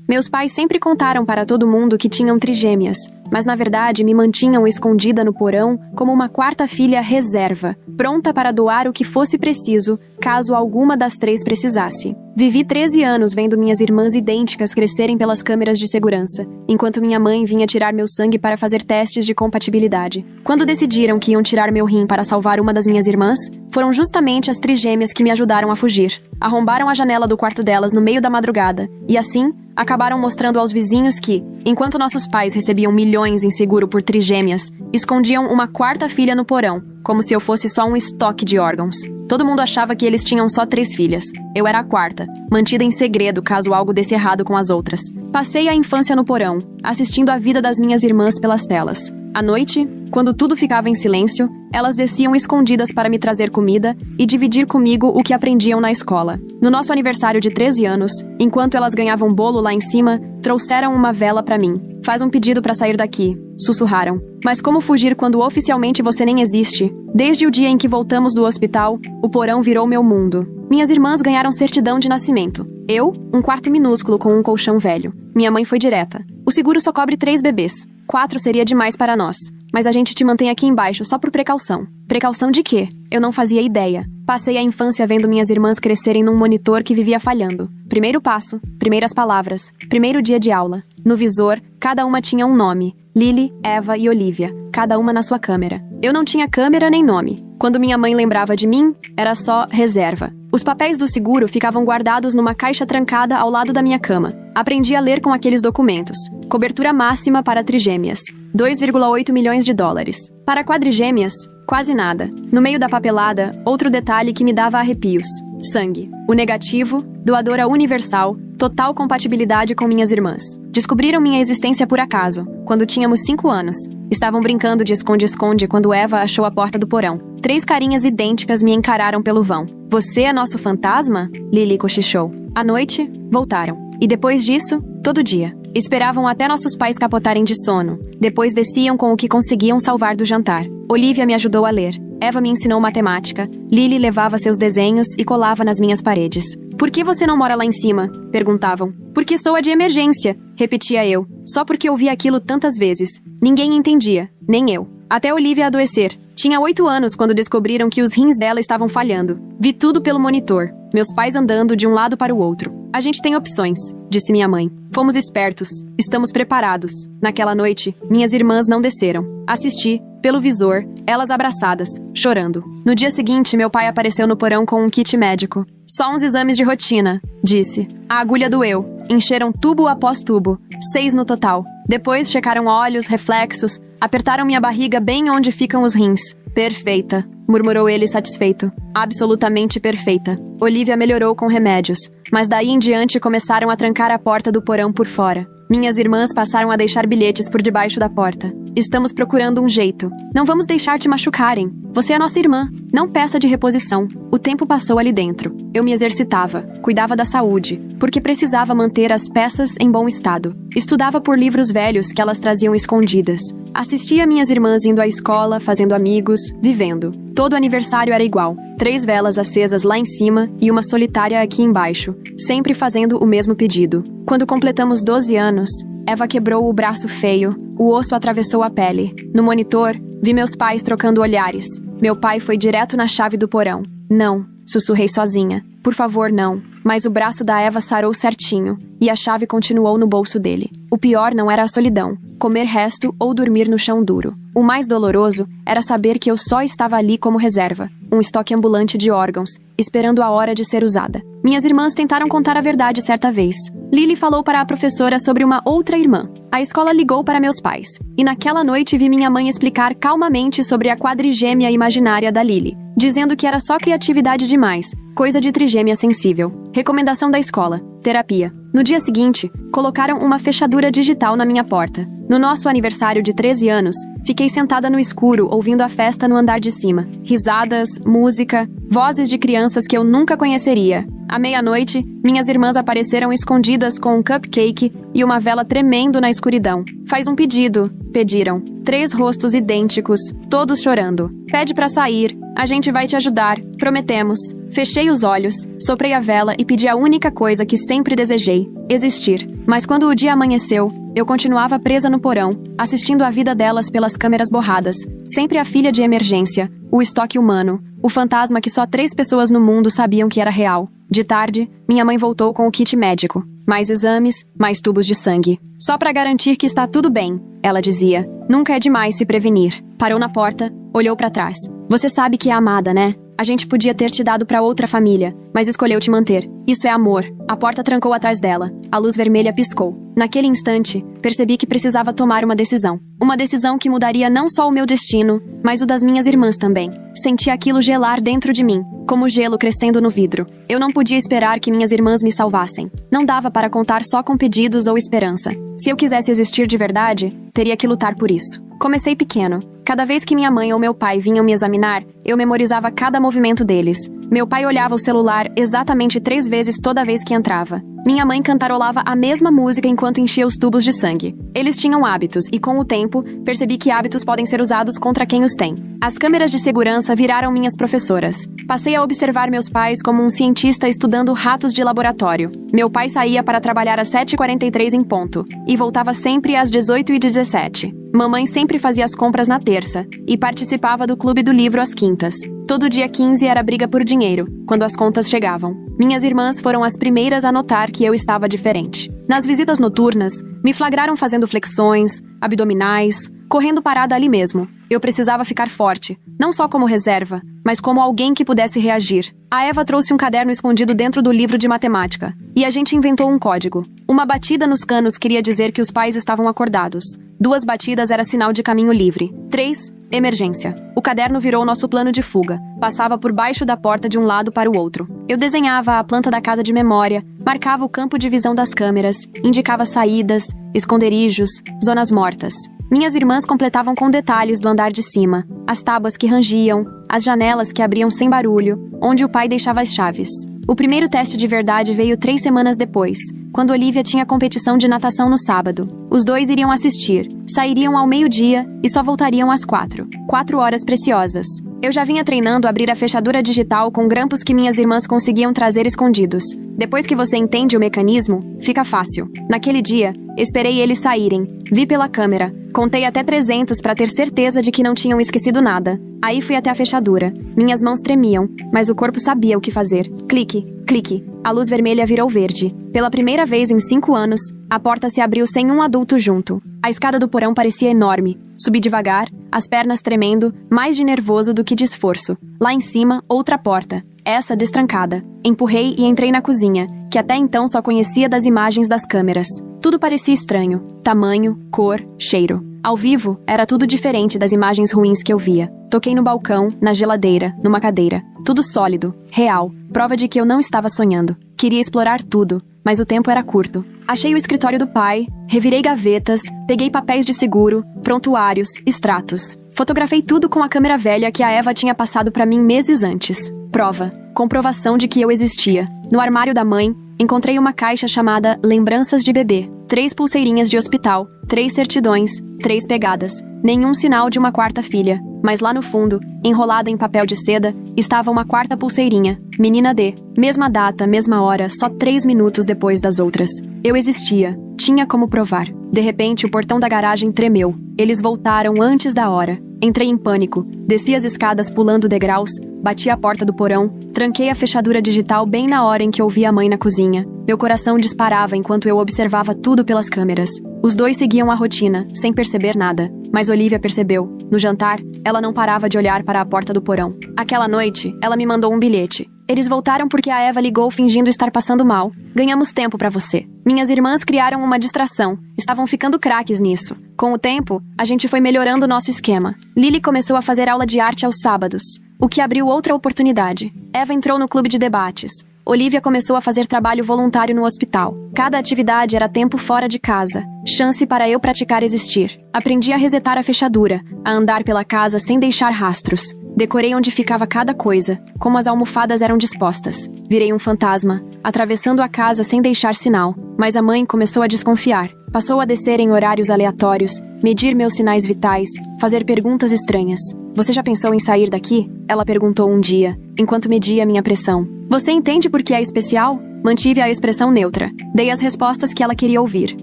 Meus pais sempre contaram para todo mundo que tinham trigêmeas, mas na verdade me mantinham escondida no porão como uma quarta filha reserva, pronta para doar o que fosse preciso, caso alguma das três precisasse. Vivi 13 anos vendo minhas irmãs idênticas crescerem pelas câmeras de segurança, enquanto minha mãe vinha tirar meu sangue para fazer testes de compatibilidade. Quando decidiram que iam tirar meu rim para salvar uma das minhas irmãs, foram justamente as trigêmeas que me ajudaram a fugir. Arrombaram a janela do quarto delas no meio da madrugada, e assim, acabaram mostrando aos vizinhos que, enquanto nossos pais recebiam milhões em seguro por trigêmeas, escondiam uma quarta filha no porão, como se eu fosse só um estoque de órgãos. Todo mundo achava que eles tinham só 3 filhas. Eu era a quarta, mantida em segredo caso algo desse errado com as outras. Passei a infância no porão, assistindo a vida das minhas irmãs pelas telas. À noite, quando tudo ficava em silêncio, elas desciam escondidas para me trazer comida e dividir comigo o que aprendiam na escola. No nosso aniversário de 13 anos, enquanto elas ganhavam bolo lá em cima, trouxeram uma vela para mim. Faz um pedido para sair daqui, sussurraram. Mas como fugir quando oficialmente você nem existe? Desde o dia em que voltamos do hospital, o porão virou meu mundo. Minhas irmãs ganharam certidão de nascimento. Eu, um quarto minúsculo com um colchão velho. Minha mãe foi direta. O seguro só cobre 3 bebês. 4 seria demais para nós. Mas a gente te mantém aqui embaixo só por precaução. Precaução de quê? Eu não fazia ideia. Passei a infância vendo minhas irmãs crescerem num monitor que vivia falhando. Primeiro passo, primeiras palavras, primeiro dia de aula. No visor, cada uma tinha um nome. Lily, Eva e Olivia, cada uma na sua câmera. Eu não tinha câmera nem nome. Quando minha mãe lembrava de mim, era só reserva. Os papéis do seguro ficavam guardados numa caixa trancada ao lado da minha cama. Aprendi a ler com aqueles documentos. Cobertura máxima para trigêmeas. 2,8 milhões de dólares. Para quadrigêmeas, quase nada. No meio da papelada, outro detalhe que me dava arrepios. Sangue. O negativo, doadora universal, total compatibilidade com minhas irmãs. Descobriram minha existência por acaso, quando tínhamos 5 anos. Estavam brincando de esconde-esconde quando Eva achou a porta do porão. 3 carinhas idênticas me encararam pelo vão. Você é nosso fantasma? Lily cochichou. À noite, voltaram. E depois disso, todo dia. Esperavam até nossos pais capotarem de sono. Depois desciam com o que conseguiam salvar do jantar. Olivia me ajudou a ler. Eva me ensinou matemática. Lily levava seus desenhos e colava nas minhas paredes. Por que você não mora lá em cima? Perguntavam. Porque sou a de emergência, repetia eu. Só porque ouvi aquilo tantas vezes. Ninguém entendia, nem eu. Até Olivia adoecer. Tinha 8 anos quando descobriram que os rins dela estavam falhando. Vi tudo pelo monitor. Meus pais andando de um lado para o outro. A gente tem opções, disse minha mãe. Fomos espertos. Estamos preparados. Naquela noite, minhas irmãs não desceram. Assisti, pelo visor, elas abraçadas, chorando. No dia seguinte, meu pai apareceu no porão com um kit médico. Só uns exames de rotina, disse. A agulha doeu. Encheram tubo após tubo. 6 no total. Depois checaram olhos, reflexos, apertaram minha barriga bem onde ficam os rins. Perfeita, murmurou ele satisfeito. Absolutamente perfeita. Olivia melhorou com remédios, mas daí em diante começaram a trancar a porta do porão por fora. Minhas irmãs passaram a deixar bilhetes por debaixo da porta. Estamos procurando um jeito. Não vamos deixar te machucarem. Você é nossa irmã. Não peça de reposição. O tempo passou ali dentro. Eu me exercitava, cuidava da saúde, porque precisava manter as peças em bom estado. Estudava por livros velhos que elas traziam escondidas. Assistia minhas irmãs indo à escola, fazendo amigos, vivendo. Todo aniversário era igual. 3 velas acesas lá em cima e uma solitária aqui embaixo, sempre fazendo o mesmo pedido. Quando completamos 12 anos, Eva quebrou o braço feio, o osso atravessou a pele. No monitor, vi meus pais trocando olhares. Meu pai foi direto na chave do porão. Não, sussurrei sozinha. Por favor, não. Mas o braço da Eva sarou certinho, e a chave continuou no bolso dele. O pior não era a solidão, comer resto ou dormir no chão duro. O mais doloroso era saber que eu só estava ali como reserva, um estoque ambulante de órgãos, esperando a hora de ser usada. Minhas irmãs tentaram contar a verdade certa vez. Lily falou para a professora sobre uma outra irmã. A escola ligou para meus pais, e naquela noite vi minha mãe explicar calmamente sobre a quadrigêmea imaginária da Lily, dizendo que era só criatividade demais, coisa de trigêmea sensível. Recomendação da escola: terapia. No dia seguinte, colocaram uma fechadura digital na minha porta. No nosso aniversário de 13 anos, fiquei sentada no escuro ouvindo a festa no andar de cima. Risadas, música, vozes de crianças que eu nunca conheceria. À meia-noite, minhas irmãs apareceram escondidas com um cupcake e uma vela tremendo na escuridão. Faz um pedido, pediram. 3 rostos idênticos, todos chorando. Pede pra sair, a gente vai te ajudar, prometemos. Fechei os olhos, soprei a vela e pedi a única coisa que sempre desejei: existir. Mas quando o dia amanheceu, eu continuava presa no porão, assistindo a vida delas pelas câmeras borradas. Sempre a filha de emergência, o estoque humano, o fantasma que só 3 pessoas no mundo sabiam que era real. De tarde, minha mãe voltou com o kit médico. Mais exames, mais tubos de sangue. Só para garantir que está tudo bem, ela dizia. Nunca é demais se prevenir. Parou na porta, olhou para trás. Você sabe que é amada, né? A gente podia ter te dado para outra família, mas escolheu te manter. Isso é amor. A porta trancou atrás dela. A luz vermelha piscou. Naquele instante, percebi que precisava tomar uma decisão. Uma decisão que mudaria não só o meu destino, mas o das minhas irmãs também. Senti aquilo gelar dentro de mim, como gelo crescendo no vidro. Eu não podia esperar que minhas irmãs me salvassem. Não dava para contar só com pedidos ou esperança. Se eu quisesse existir de verdade, teria que lutar por isso. Comecei pequeno. Cada vez que minha mãe ou meu pai vinham me examinar, eu memorizava cada movimento deles. Meu pai olhava o celular exatamente 3 vezes toda vez que entrava. Minha mãe cantarolava a mesma música enquanto enchia os tubos de sangue. Eles tinham hábitos e, com o tempo, percebi que hábitos podem ser usados contra quem os tem. As câmeras de segurança viraram minhas professoras. Passei a observar meus pais como um cientista estudando ratos de laboratório. Meu pai saía para trabalhar às 7h43 em ponto e voltava sempre às 18h17. Mamãe sempre fazia as compras na terça e participava do clube do livro às quintas. Todo dia 15 era briga por dinheiro, quando as contas chegavam. Minhas irmãs foram as primeiras a notar que eu estava diferente. Nas visitas noturnas, me flagraram fazendo flexões, abdominais, correndo parada ali mesmo. Eu precisava ficar forte, não só como reserva, mas como alguém que pudesse reagir. A Eva trouxe um caderno escondido dentro do livro de matemática, e a gente inventou um código. Uma batida nos canos queria dizer que os pais estavam acordados. 2 batidas era sinal de caminho livre. 3, emergência. O caderno virou nosso plano de fuga. Passava por baixo da porta de um lado para o outro. Eu desenhava a planta da casa de memória, marcava o campo de visão das câmeras, indicava saídas, esconderijos, zonas mortas. Minhas irmãs completavam com detalhes do andar de cima, as tábuas que rangiam, as janelas que abriam sem barulho, onde o pai deixava as chaves. O primeiro teste de verdade veio 3 semanas depois, quando Olivia tinha competição de natação no sábado. Os 2 iriam assistir, sairiam ao meio-dia e só voltariam às 4. 4 horas preciosas. Eu já vinha treinando abrir a fechadura digital com grampos que minhas irmãs conseguiam trazer escondidos. Depois que você entende o mecanismo, fica fácil. Naquele dia, esperei eles saírem. Vi pela câmera. Contei até 300 para ter certeza de que não tinham esquecido nada. Aí fui até a fechadura. Minhas mãos tremiam, mas o corpo sabia o que fazer. Clique, clique. A luz vermelha virou verde. Pela primeira vez em 5 anos, a porta se abriu sem um adulto junto. A escada do porão parecia enorme. Subi devagar, as pernas tremendo, mais de nervoso do que de esforço. Lá em cima, outra porta. Essa destrancada. Empurrei e entrei na cozinha, que até então só conhecia das imagens das câmeras. Tudo parecia estranho. Tamanho, cor, cheiro. Ao vivo, era tudo diferente das imagens ruins que eu via. Toquei no balcão, na geladeira, numa cadeira. Tudo sólido, real, prova de que eu não estava sonhando. Queria explorar tudo, mas o tempo era curto. Achei o escritório do pai, revirei gavetas, peguei papéis de seguro, prontuários, extratos. Fotografei tudo com a câmera velha que a Eva tinha passado para mim meses antes. Prova, comprovação de que eu existia. No armário da mãe, encontrei uma caixa chamada Lembranças de Bebê. 3 pulseirinhas de hospital, 3 certidões, 3 pegadas. Nenhum sinal de uma 4ª filha. Mas lá no fundo, enrolada em papel de seda, estava uma 4ª pulseirinha. Menina D. Mesma data, mesma hora, só 3 minutos depois das outras. Eu existia. Tinha como provar. De repente, o portão da garagem tremeu. Eles voltaram antes da hora. Entrei em pânico. Desci as escadas pulando degraus, bati a porta do porão, tranquei a fechadura digital bem na hora em que ouvi a mãe na cozinha. Meu coração disparava enquanto eu observava tudo pelas câmeras. Os 2 seguiam a rotina, sem perceber nada. Mas Olivia percebeu. No jantar, ela não parava de olhar para a porta do porão. Aquela noite, ela me mandou um bilhete. Eles voltaram porque a Eva ligou fingindo estar passando mal. Ganhamos tempo pra você. Minhas irmãs criaram uma distração. Estavam ficando craques nisso. Com o tempo, a gente foi melhorando o nosso esquema. Lily começou a fazer aula de arte aos sábados, o que abriu outra oportunidade. Eva entrou no clube de debates. Olivia começou a fazer trabalho voluntário no hospital. Cada atividade era tempo fora de casa, chance para eu praticar existir. Aprendi a resetar a fechadura, a andar pela casa sem deixar rastros. Decorei onde ficava cada coisa, como as almofadas eram dispostas. Virei um fantasma, atravessando a casa sem deixar sinal. Mas a mãe começou a desconfiar. Passou a descer em horários aleatórios, medir meus sinais vitais, fazer perguntas estranhas. Você já pensou em sair daqui? Ela perguntou um dia. enquanto media minha pressão. Você entende por que é especial? Mantive a expressão neutra. Dei as respostas que ela queria ouvir.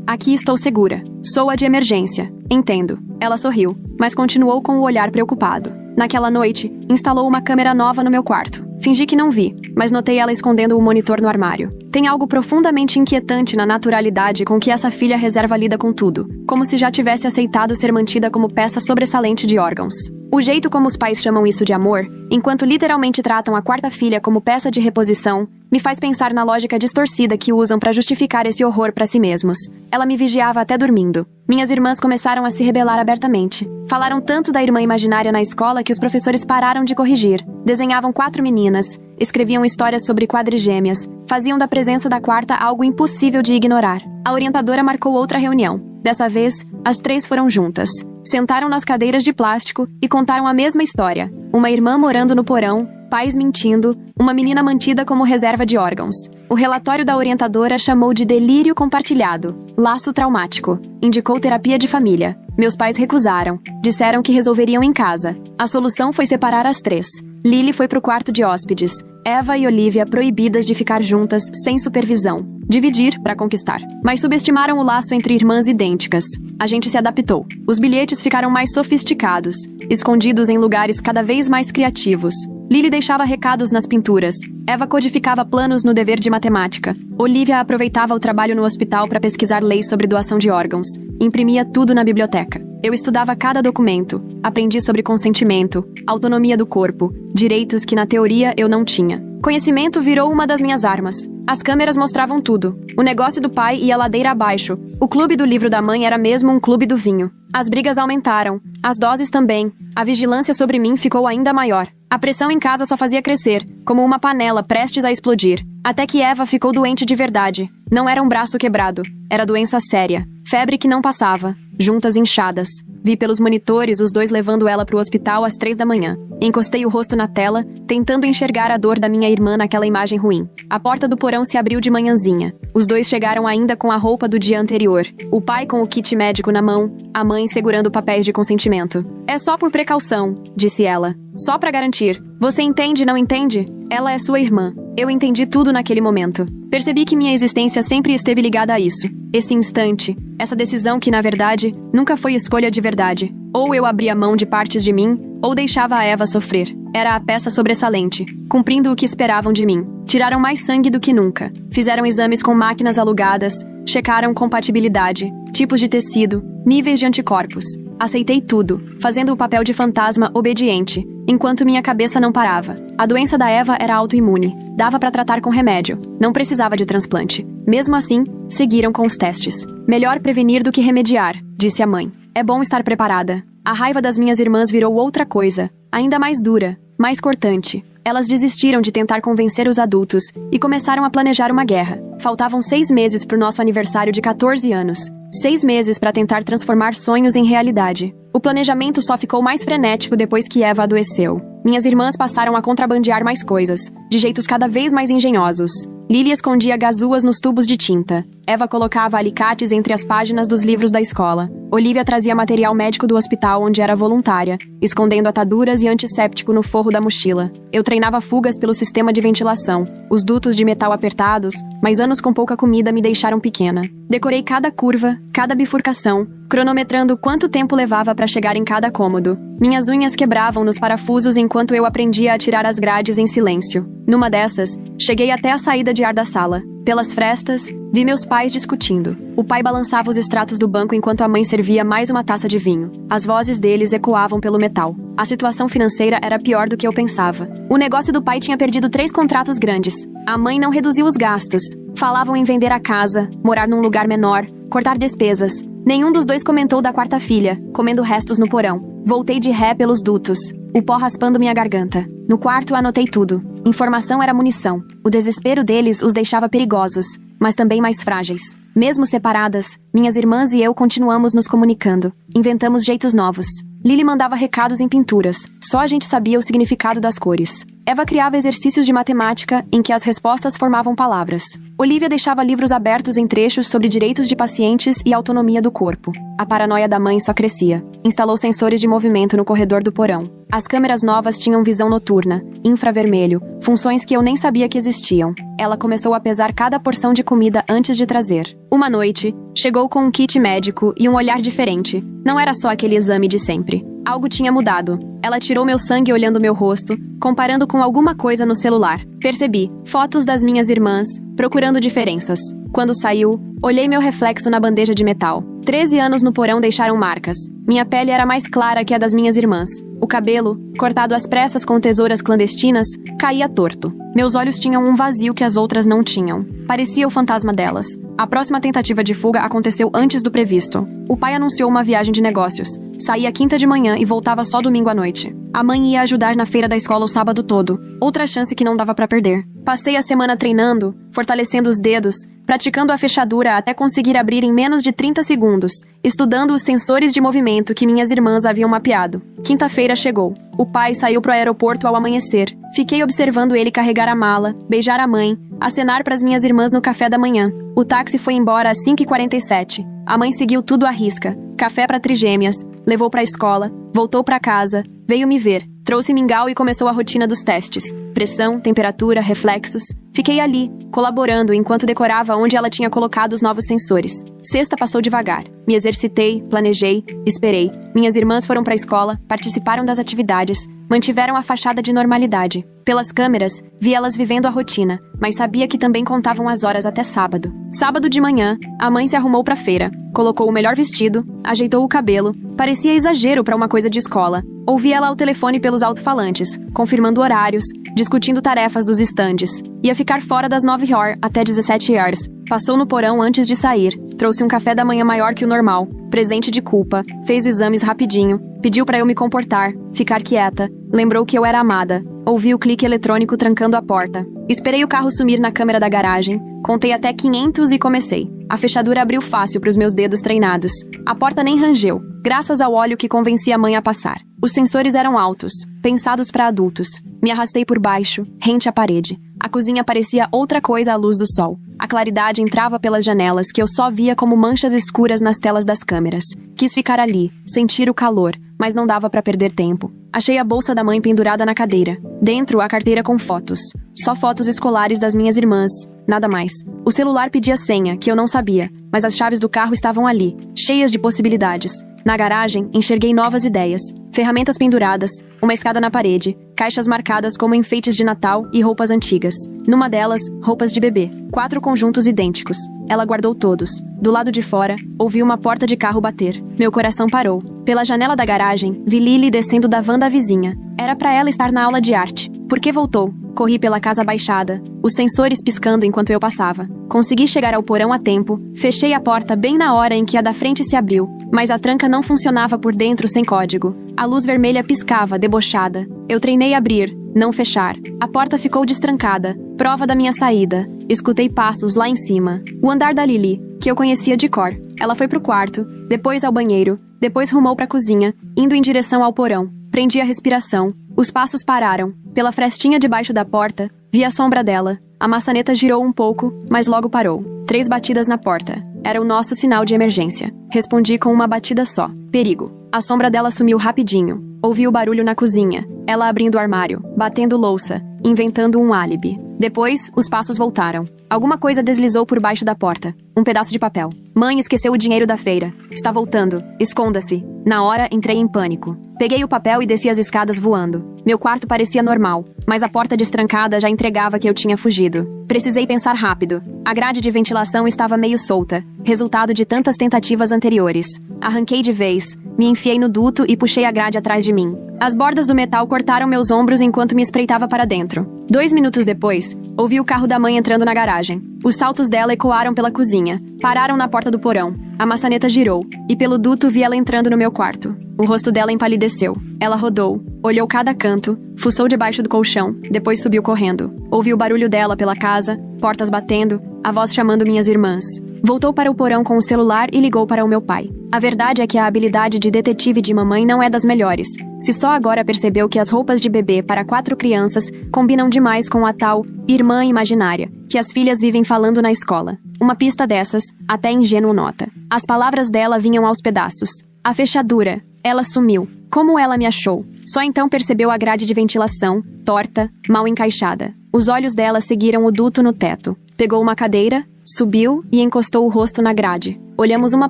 Aqui estou segura. Sou a de emergência. Entendo. Ela sorriu, mas continuou com o olhar preocupado. Naquela noite, instalou uma câmera nova no meu quarto. Fingi que não vi, mas notei ela escondendo o monitor no armário. Tem algo profundamente inquietante na naturalidade com que essa filha reserva lida com tudo, como se já tivesse aceitado ser mantida como peça sobressalente de órgãos. O jeito como os pais chamam isso de amor, enquanto literalmente tratam a quarta filha como peça de reposição, me faz pensar na lógica distorcida que usam para justificar esse horror para si mesmos. Ela me vigiava até dormindo. Minhas irmãs começaram a se rebelar abertamente. Falaram tanto da irmã imaginária na escola que os professores pararam de corrigir. Desenhavam 4 meninas, escreviam histórias sobre quadrigêmeas, faziam da presença da quarta algo impossível de ignorar. A orientadora marcou outra reunião. Dessa vez, as 3 foram juntas. Sentaram nas cadeiras de plástico e contaram a mesma história. Uma irmã morando no porão, pais mentindo, uma menina mantida como reserva de órgãos. O relatório da orientadora chamou de delírio compartilhado, laço traumático. Indicou terapia de família. Meus pais recusaram. Disseram que resolveriam em casa. A solução foi separar as 3. Lily foi pro quarto de hóspedes. Eva e Olivia proibidas de ficar juntas, sem supervisão. Dividir para conquistar. Mas subestimaram o laço entre irmãs idênticas. A gente se adaptou. Os bilhetes ficaram mais sofisticados, escondidos em lugares cada vez mais criativos. Lily deixava recados nas pinturas. Eva codificava planos no dever de matemática. Olivia aproveitava o trabalho no hospital para pesquisar leis sobre doação de órgãos. Imprimia tudo na biblioteca. Eu estudava cada documento. Aprendi sobre consentimento, autonomia do corpo, direitos que na teoria eu não tinha. Conhecimento virou uma das minhas armas. As câmeras mostravam tudo. O negócio do pai ia ladeira abaixo. O clube do livro da mãe era mesmo um clube do vinho. As brigas aumentaram. As doses também. A vigilância sobre mim ficou ainda maior. A pressão em casa só fazia crescer, como uma panela prestes a explodir. Até que Eva ficou doente de verdade. Não era um braço quebrado. Era doença séria. Febre que não passava. Juntas inchadas. Vi pelos monitores os 2 levando ela pro hospital às 3 da manhã. Encostei o rosto na tela, tentando enxergar a dor da minha irmã naquela imagem ruim. A porta do porão se abriu de manhãzinha. Os 2 chegaram ainda com a roupa do dia anterior. O pai com o kit médico na mão, a mãe segurando papéis de consentimento. É só por precaução, disse ela. Só pra garantir. Você entende, não entende? Ela é sua irmã. Eu entendi tudo naquele momento. Percebi que minha existência sempre esteve ligada a isso. Esse instante, essa decisão que, na verdade, nunca foi escolha de verdade. Ou eu abria mão de partes de mim, ou deixava a Eva sofrer. Era a peça sobressalente, cumprindo o que esperavam de mim. Tiraram mais sangue do que nunca. Fizeram exames com máquinas alugadas, checaram compatibilidade, tipos de tecido, níveis de anticorpos. Aceitei tudo, fazendo o papel de fantasma obediente, enquanto minha cabeça não parava. A doença da Eva era autoimune. Dava para tratar com remédio. Não precisava de transplante. Mesmo assim, seguiram com os testes. Melhor prevenir do que remediar, disse a mãe. É bom estar preparada. A raiva das minhas irmãs virou outra coisa, ainda mais dura, mais cortante. Elas desistiram de tentar convencer os adultos e começaram a planejar uma guerra. Faltavam 6 meses para o nosso aniversário de 14 anos. 6 meses para tentar transformar sonhos em realidade. O planejamento só ficou mais frenético depois que Eva adoeceu. Minhas irmãs passaram a contrabandear mais coisas, de jeitos cada vez mais engenhosos. Lily escondia gazúas nos tubos de tinta. Eva colocava alicates entre as páginas dos livros da escola. Olivia trazia material médico do hospital onde era voluntária, escondendo ataduras e antisséptico no forro da mochila. Eu treinava fugas pelo sistema de ventilação. Os dutos de metal apertados, mas anos com pouca comida me deixaram pequena. Decorei cada curva, cada bifurcação, cronometrando quanto tempo levava para chegar em cada cômodo. Minhas unhas quebravam nos parafusos enquanto eu aprendia a tirar as grades em silêncio. Numa dessas, cheguei até a saída de ar da sala. Pelas frestas, vi meus pais discutindo. O pai balançava os extratos do banco enquanto a mãe servia mais uma taça de vinho. As vozes deles ecoavam pelo metal. A situação financeira era pior do que eu pensava. O negócio do pai tinha perdido 3 contratos grandes. A mãe não reduziu os gastos. Falavam em vender a casa, morar num lugar menor, cortar despesas. Nenhum dos 2 comentou da quarta filha, comendo restos no porão. Voltei de ré pelos dutos, o pó raspando minha garganta. No quarto anotei tudo. Informação era munição. O desespero deles os deixava perigosos, mas também mais frágeis. Mesmo separadas, minhas irmãs e eu continuamos nos comunicando. Inventamos jeitos novos. Lily mandava recados em pinturas. Só a gente sabia o significado das cores. Eva criava exercícios de matemática em que as respostas formavam palavras. Olivia deixava livros abertos em trechos sobre direitos de pacientes e autonomia do corpo. A paranoia da mãe só crescia. Instalou sensores de movimento no corredor do porão. As câmeras novas tinham visão noturna, infravermelho, funções que eu nem sabia que existiam. Ela começou a pesar cada porção de comida antes de trazer. Uma noite, chegou com um kit médico e um olhar diferente. Não era só aquele exame de sempre. Algo tinha mudado. Ela tirou meu sangue olhando meu rosto, comparando com alguma coisa no celular. Percebi fotos das minhas irmãs, procurando diferenças. Quando saiu, olhei meu reflexo na bandeja de metal. 13 anos no porão deixaram marcas. Minha pele era mais clara que a das minhas irmãs. O cabelo, cortado às pressas com tesouras clandestinas, caía torto. Meus olhos tinham um vazio que as outras não tinham. Parecia o fantasma delas. A próxima tentativa de fuga aconteceu antes do previsto. O pai anunciou uma viagem de negócios. Saía quinta de manhã e voltava só domingo à noite. A mãe ia ajudar na feira da escola o sábado todo. Outra chance que não dava pra perder. Passei a semana treinando, fortalecendo os dedos, praticando a fechadura até conseguir abrir em menos de 30 segundos, estudando os sensores de movimento que minhas irmãs haviam mapeado. Quinta-feira chegou. O pai saiu pro aeroporto ao amanhecer. Fiquei observando ele carregar a mala, beijar a mãe, acenar pras minhas irmãs no café da manhã. O táxi foi embora às 5h47. A mãe seguiu tudo à risca. Café para trigêmeas, levou pra escola, voltou pra casa, veio me ver, trouxe mingau e começou a rotina dos testes. Pressão, temperatura, reflexos. Fiquei ali, colaborando enquanto decorava onde ela tinha colocado os novos sensores. Sexta passou devagar. Me exercitei, planejei, esperei. Minhas irmãs foram pra escola, participaram das atividades, mantiveram a fachada de normalidade. Pelas câmeras, vi elas vivendo a rotina, mas sabia que também contavam as horas até sábado. Sábado de manhã, a mãe se arrumou pra feira, colocou o melhor vestido, ajeitou o cabelo. Parecia exagero pra uma coisa de escola. Ouvi ela ao telefone pelos alto-falantes, confirmando horários, discutindo tarefas dos estandes. Ia ficar fora das 9h até 17h. Passou no porão antes de sair, trouxe um café da manhã maior que o normal, presente de culpa, fez exames rapidinho, pediu pra eu me comportar, ficar quieta, lembrou que eu era amada. Ouvi o clique eletrônico trancando a porta. Esperei o carro sumir na câmera da garagem, contei até 500 e comecei. A fechadura abriu fácil para os meus dedos treinados. A porta nem rangeu, graças ao óleo que convenci a mãe a passar. Os sensores eram altos, pensados para adultos. Me arrastei por baixo, rente à parede. A cozinha parecia outra coisa à luz do sol. A claridade entrava pelas janelas que eu só via como manchas escuras nas telas das câmeras. Quis ficar ali, sentir o calor, mas não dava para perder tempo. Achei a bolsa da mãe pendurada na cadeira. Dentro, a carteira com fotos. Só fotos escolares das minhas irmãs. Nada mais. O celular pedia senha, que eu não sabia, mas as chaves do carro estavam ali, cheias de possibilidades. Na garagem, enxerguei novas ideias. Ferramentas penduradas, uma escada na parede, caixas marcadas como enfeites de Natal e roupas antigas. Numa delas, roupas de bebê. 4 conjuntos idênticos. Ela guardou todos. Do lado de fora, ouvi uma porta de carro bater. Meu coração parou. Pela janela da garagem, vi Lily descendo da van da vizinha. Era pra ela estar na aula de arte. Por que voltou? Corri pela casa abaixada, os sensores piscando enquanto eu passava. Consegui chegar ao porão a tempo, fechei a porta bem na hora em que a da frente se abriu, mas a tranca não funcionava por dentro sem código. A luz vermelha piscava, debochada. Eu treinei abrir, não fechar. A porta ficou destrancada, prova da minha saída. Escutei passos lá em cima. O andar da Lily, que eu conhecia de cor. Ela foi pro quarto, depois ao banheiro, depois rumou pra cozinha, indo em direção ao porão. Prendi a respiração. Os passos pararam. Pela frestinha debaixo da porta, vi a sombra dela. A maçaneta girou um pouco, mas logo parou. 3 batidas na porta. Era o nosso sinal de emergência. Respondi com uma batida só. Perigo. A sombra dela sumiu rapidinho. Ouvi o barulho na cozinha. Ela abrindo o armário, batendo louça, inventando um álibi. Depois, os passos voltaram. Alguma coisa deslizou por baixo da porta. Um pedaço de papel. Mãe esqueceu o dinheiro da feira. Está voltando. Esconda-se. Na hora, entrei em pânico. Peguei o papel e desci as escadas voando. Meu quarto parecia normal, mas a porta destrancada já entregava que eu tinha fugido. Precisei pensar rápido. A grade de ventilação estava meio solta, resultado de tantas tentativas anteriores. Arranquei de vez, me enfiei no duto e puxei a grade atrás de mim. As bordas do metal cortaram meus ombros enquanto me espreitava para dentro. 2 minutos depois, ouvi o carro da mãe entrando na garagem. Os saltos dela ecoaram pela cozinha. Pararam na porta do porão. A maçaneta girou, e pelo duto vi ela entrando no meu quarto. O rosto dela empalideceu. Ela rodou, olhou cada canto, fuçou debaixo do colchão, depois subiu correndo. Ouvi o barulho dela pela casa, portas batendo, a voz chamando minhas irmãs. Voltou para o porão com o celular e ligou para o meu pai. A verdade é que a habilidade de detetive de mamãe não é das melhores. Se só agora percebeu que as roupas de bebê para 4 crianças combinam demais com a tal irmã imaginária, que as filhas vivem falando na escola. Uma pista dessas, até ingênuo nota. As palavras dela vinham aos pedaços. A fechadura. Ela sumiu. Como ela me achou? Só então percebeu a grade de ventilação, torta, mal encaixada. Os olhos dela seguiram o duto no teto. Pegou uma cadeira, subiu e encostou o rosto na grade. Olhamos uma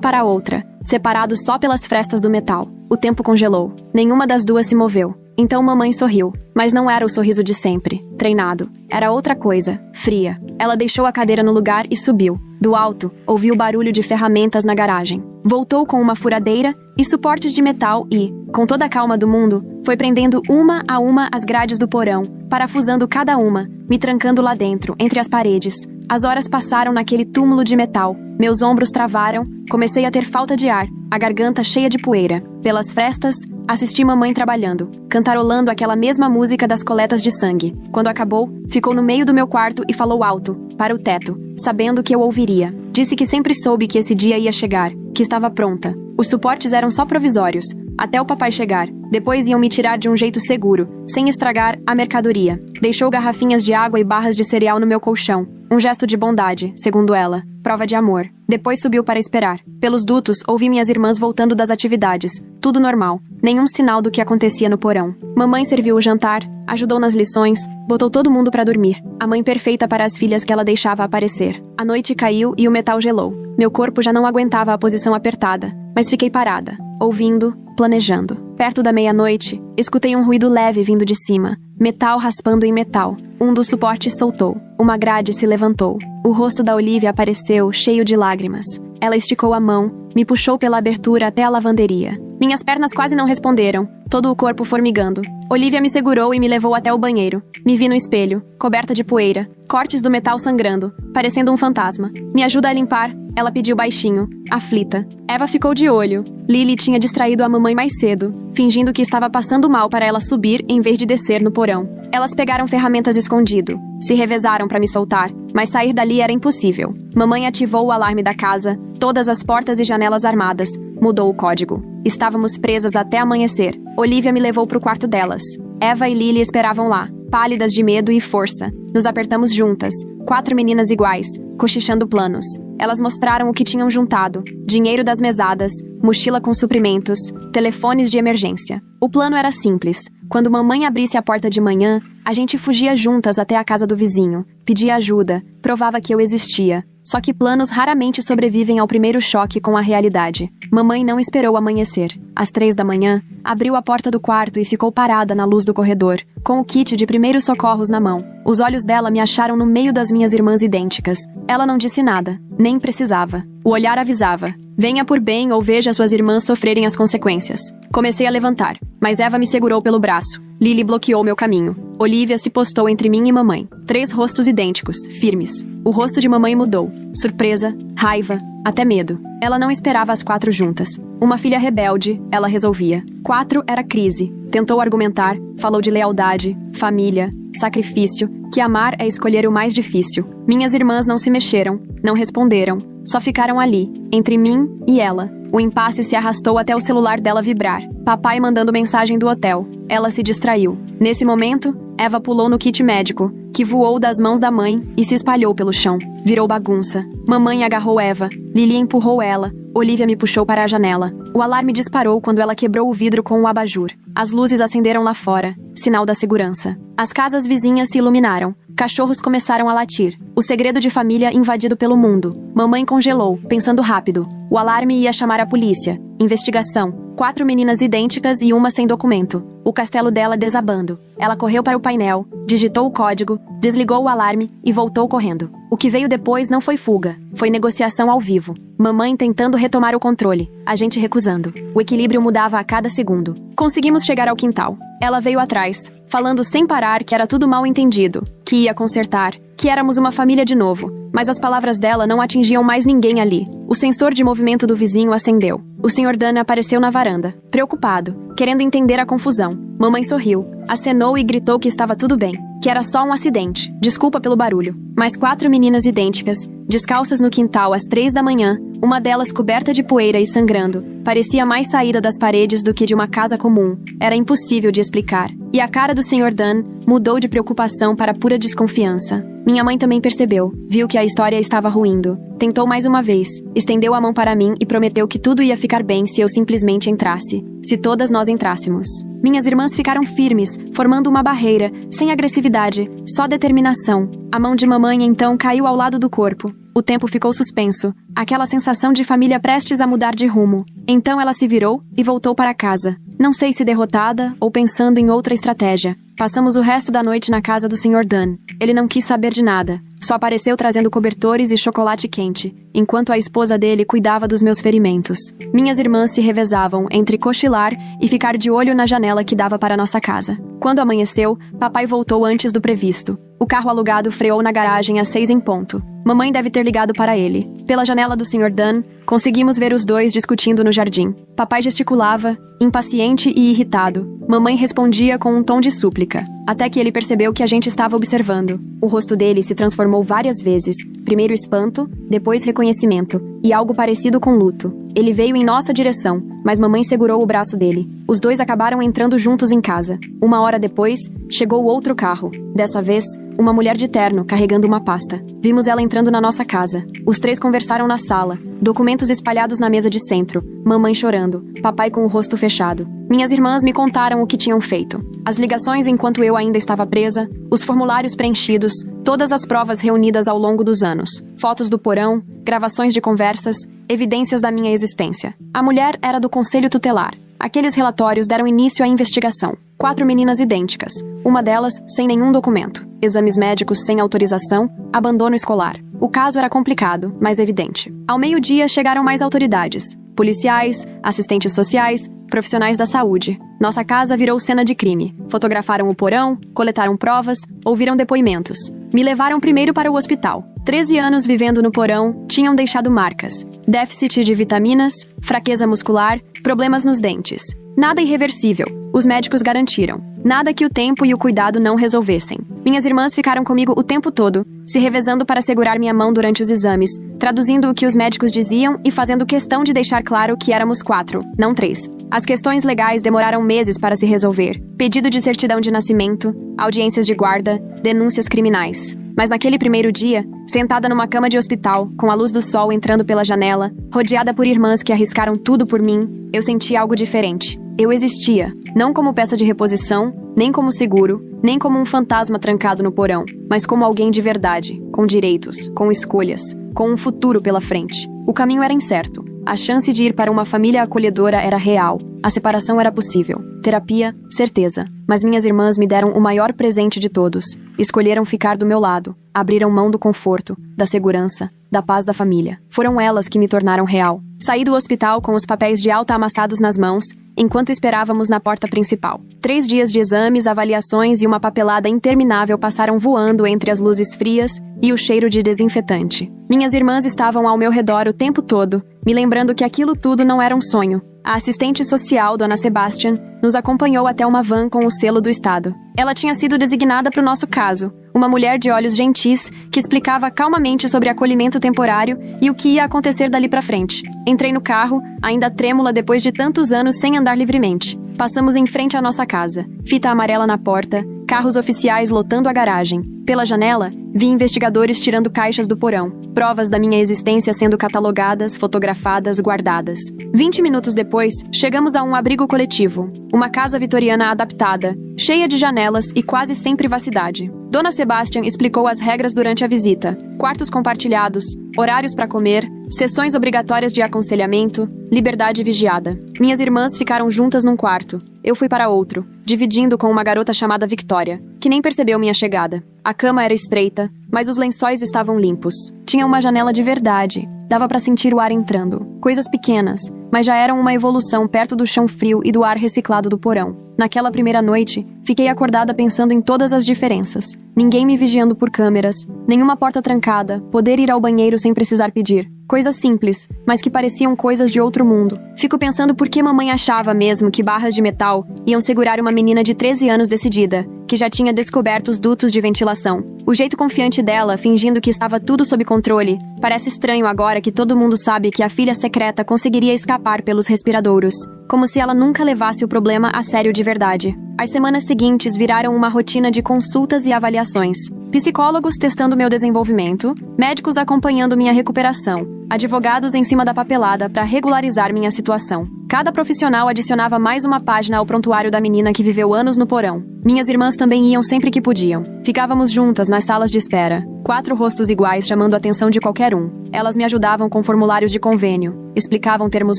para a outra, separados só pelas frestas do metal. O tempo congelou. Nenhuma das duas se moveu. Então mamãe sorriu, mas não era o sorriso de sempre, treinado. Era outra coisa, fria. Ela deixou a cadeira no lugar e subiu. Do alto, ouviu o barulho de ferramentas na garagem. Voltou com uma furadeira e suportes de metal e, com toda a calma do mundo, foi prendendo uma a uma as grades do porão, parafusando cada uma, me trancando lá dentro, entre as paredes. As horas passaram naquele túmulo de metal. Meus ombros travaram, comecei a ter falta de ar, a garganta cheia de poeira. Pelas frestas, assisti mamãe trabalhando, cantarolando aquela mesma música das coletas de sangue. Quando acabou, ficou no meio do meu quarto e falou alto, para o teto, sabendo que eu ouviria. Disse que sempre soube que esse dia ia chegar, que estava pronta. Os suportes eram só provisórios, até o papai chegar. Depois iam me tirar de um jeito seguro, sem estragar a mercadoria. Deixou garrafinhas de água e barras de cereal no meu colchão. Um gesto de bondade, segundo ela. Prova de amor. Depois subiu para esperar. Pelos dutos, ouvi minhas irmãs voltando das atividades. Tudo normal. Nenhum sinal do que acontecia no porão. Mamãe serviu o jantar, ajudou nas lições, botou todo mundo para dormir. A mãe perfeita para as filhas que ela deixava aparecer. A noite caiu e o metal gelou. Meu corpo já não aguentava a posição apertada, mas fiquei parada, ouvindo, planejando. Perto da meia-noite, escutei um ruído leve vindo de cima. Metal raspando em metal. Um dos suportes soltou. Uma grade se levantou. O rosto da Olivia apareceu, cheio de lágrimas. Ela esticou a mão, me puxou pela abertura até a lavanderia. Minhas pernas quase não responderam, todo o corpo formigando. Olivia me segurou e me levou até o banheiro. Me vi no espelho, coberta de poeira, cortes do metal sangrando, parecendo um fantasma. Me ajuda a limpar, ela pediu baixinho, aflita. Eva ficou de olho. Lily tinha distraído a mamãe mais cedo, fingindo que estava passando mal para ela subir em vez de descer no porão. Elas pegaram ferramentas escondido. Se revezaram para me soltar, mas sair dali era impossível. Mamãe ativou o alarme da casa, todas as portas e janelas armadas. Mudou o código. Estávamos presas até amanhecer. Olivia me levou para o quarto delas. Eva e Lily esperavam lá, pálidas de medo e força. Nos apertamos juntas, 4 meninas iguais, cochichando planos. Elas mostraram o que tinham juntado: dinheiro das mesadas, mochila com suprimentos, telefones de emergência. O plano era simples. Quando mamãe abrisse a porta de manhã, a gente fugia juntas até a casa do vizinho, pedia ajuda, provava que eu existia. Só que planos raramente sobrevivem ao primeiro choque com a realidade. Mamãe não esperou amanhecer. Às 3 da manhã, abriu a porta do quarto e ficou parada na luz do corredor, com o kit de primeiros socorros na mão. Os olhos dela me acharam no meio das minhas irmãs idênticas. Ela não disse nada, nem precisava. O olhar avisava: venha por bem ou veja suas irmãs sofrerem as consequências. Comecei a levantar, mas Eva me segurou pelo braço. Lily bloqueou meu caminho. Olivia se postou entre mim e mamãe. 3 rostos idênticos, firmes. O rosto de mamãe mudou. Surpresa, raiva, até medo. Ela não esperava as 4 juntas. Uma filha rebelde, ela resolvia. 4 era crise. Tentou argumentar, falou de lealdade, família, sacrifício, que amar é escolher o mais difícil. Minhas irmãs não se mexeram, não responderam. Só ficaram ali, entre mim e ela. O impasse se arrastou até o celular dela vibrar. Papai mandando mensagem do hotel. Ela se distraiu. Nesse momento, Eva pulou no kit médico, que voou das mãos da mãe e se espalhou pelo chão. Virou bagunça. Mamãe agarrou Eva. Lily empurrou ela. Olivia me puxou para a janela. O alarme disparou quando ela quebrou o vidro com o abajur. As luzes acenderam lá fora, sinal da segurança. As casas vizinhas se iluminaram. Cachorros começaram a latir. O segredo de família invadido pelo mundo. Mamãe congelou, pensando rápido. O alarme ia chamar a polícia. Investigação. 4 meninas idênticas e uma sem documento. O castelo dela desabando. Ela correu para o painel, digitou o código, desligou o alarme e voltou correndo. O que veio depois não foi fuga, foi negociação ao vivo. Mamãe tentando retomar o controle, a gente recusando. O equilíbrio mudava a cada segundo. Conseguimos chegar ao quintal. Ela veio atrás, falando sem parar que era tudo mal entendido, que ia consertar, que éramos uma família de novo. Mas as palavras dela não atingiam mais ninguém ali. O sensor de movimento do vizinho acendeu. O Sr. Dana apareceu na varanda, preocupado, querendo entender a confusão. Mamãe sorriu, acenou e gritou que estava tudo bem, que era só um acidente, desculpa pelo barulho. Mas 4 meninas idênticas, descalças no quintal às 3 da manhã, uma delas coberta de poeira e sangrando. Parecia mais saída das paredes do que de uma casa comum. Era impossível de explicar. E a cara do Sr. Dunn mudou de preocupação para pura desconfiança. Minha mãe também percebeu. Viu que a história estava ruindo. Tentou mais uma vez. Estendeu a mão para mim e prometeu que tudo ia ficar bem se eu simplesmente entrasse. Se todas nós entrássemos. Minhas irmãs ficaram firmes, formando uma barreira, sem agressividade, só determinação. A mão de mamãe então caiu ao lado do corpo. O tempo ficou suspenso, aquela sensação de família prestes a mudar de rumo. Então ela se virou e voltou para casa. Não sei se derrotada ou pensando em outra estratégia. Passamos o resto da noite na casa do Sr. Dunn. Ele não quis saber de nada. Só apareceu trazendo cobertores e chocolate quente, enquanto a esposa dele cuidava dos meus ferimentos. Minhas irmãs se revezavam entre cochilar e ficar de olho na janela que dava para nossa casa. Quando amanheceu, papai voltou antes do previsto. O carro alugado freou na garagem às 6 em ponto. Mamãe deve ter ligado para ele. Pela janela do Sr. Dunn, conseguimos ver os dois discutindo no jardim. Papai gesticulava, impaciente e irritado. Mamãe respondia com um tom de súplica, até que ele percebeu que a gente estava observando. O rosto dele se transformou várias vezes. Primeiro espanto, depois reconhecimento, e algo parecido com luto. Ele veio em nossa direção, mas mamãe segurou o braço dele. Os dois acabaram entrando juntos em casa. Uma hora depois, chegou outro carro. Dessa vez, uma mulher de terno, carregando uma pasta. Vimos ela entrando na nossa casa. Os três conversaram na sala. Documentos espalhados na mesa de centro. Mamãe chorando. Papai com o rosto fechado. Minhas irmãs me contaram o que tinham feito. As ligações enquanto eu ainda estava presa, os formulários preenchidos, todas as provas reunidas ao longo dos anos, fotos do porão, gravações de conversas, evidências da minha existência. A mulher era do conselho tutelar. Aqueles relatórios deram início à investigação. 4 meninas idênticas, uma delas sem nenhum documento, exames médicos sem autorização, abandono escolar. O caso era complicado, mas evidente. Ao meio-dia chegaram mais autoridades. Policiais, assistentes sociais, profissionais da saúde. Nossa casa virou cena de crime. Fotografaram o porão, coletaram provas, ouviram depoimentos. Me levaram primeiro para o hospital. 13 anos vivendo no porão tinham deixado marcas. Déficit de vitaminas, fraqueza muscular, problemas nos dentes. Nada irreversível, os médicos garantiram. Nada que o tempo e o cuidado não resolvessem. Minhas irmãs ficaram comigo o tempo todo, se revezando para segurar minha mão durante os exames, traduzindo o que os médicos diziam e fazendo questão de deixar claro que éramos 4, não 3. As questões legais demoraram meses para se resolver. Pedido de certidão de nascimento, audiências de guarda, denúncias criminais. Mas naquele primeiro dia, sentada numa cama de hospital, com a luz do sol entrando pela janela, rodeada por irmãs que arriscaram tudo por mim, eu senti algo diferente. Eu existia, não como peça de reposição, nem como seguro, nem como um fantasma trancado no porão, mas como alguém de verdade, com direitos, com escolhas, com um futuro pela frente. O caminho era incerto. A chance de ir para uma família acolhedora era real. A separação era possível. Terapia, certeza. Mas minhas irmãs me deram o maior presente de todos. Escolheram ficar do meu lado. Abriram mão do conforto, da segurança, da paz da família. Foram elas que me tornaram real. Saí do hospital com os papéis de alta amassados nas mãos, enquanto esperávamos na porta principal. 3 dias de exames, avaliações e uma papelada interminável passaram voando entre as luzes frias e o cheiro de desinfetante. Minhas irmãs estavam ao meu redor o tempo todo, me lembrando que aquilo tudo não era um sonho. A assistente social, Dona Sebastian, nos acompanhou até uma van com o selo do Estado. Ela tinha sido designada para o nosso caso, uma mulher de olhos gentis que explicava calmamente sobre acolhimento temporário e o que ia acontecer dali para frente. Entrei no carro, ainda trêmula depois de tantos anos sem andar livremente. Passamos em frente à nossa casa. Fita amarela na porta, carros oficiais lotando a garagem. Pela janela, vi investigadores tirando caixas do porão. Provas da minha existência sendo catalogadas, fotografadas, guardadas. 20 minutos depois, chegamos a um abrigo coletivo. Uma casa vitoriana adaptada, cheia de janelas e quase sem privacidade. Dona Sebastian explicou as regras durante a visita. Quartos compartilhados, horários para comer, sessões obrigatórias de aconselhamento, liberdade vigiada. Minhas irmãs ficaram juntas num quarto. Eu fui para outro, dividindo com uma garota chamada Victoria, que nem percebeu minha chegada. A cama era estreita, mas os lençóis estavam limpos. Tinha uma janela de verdade. Dava para sentir o ar entrando. Coisas pequenas, mas já eram uma evolução perto do chão frio e do ar reciclado do porão. Naquela primeira noite, fiquei acordada pensando em todas as diferenças. Ninguém me vigiando por câmeras, nenhuma porta trancada, poder ir ao banheiro sem precisar pedir. Coisas simples, mas que pareciam coisas de outro mundo. Fico pensando por que mamãe achava mesmo que barras de metal iam segurar uma menina de 13 anos decidida, que já tinha descoberto os dutos de ventilação. O jeito confiante dela, fingindo que estava tudo sob controle, parece estranho agora que todo mundo sabe que a filha secreta conseguiria escapar pelos respiradouros, como se ela nunca levasse o problema a sério de verdade. As semanas seguintes viraram uma rotina de consultas e avaliações. Psicólogos testando meu desenvolvimento, médicos acompanhando minha recuperação, advogados em cima da papelada para regularizar minha situação. Cada profissional adicionava mais uma página ao prontuário da menina que viveu anos no porão. Minhas irmãs também iam sempre que podiam. Ficávamos juntas nas salas de espera, 4 rostos iguais chamando a atenção de qualquer um. Elas me ajudavam com formulários de convênio, explicavam termos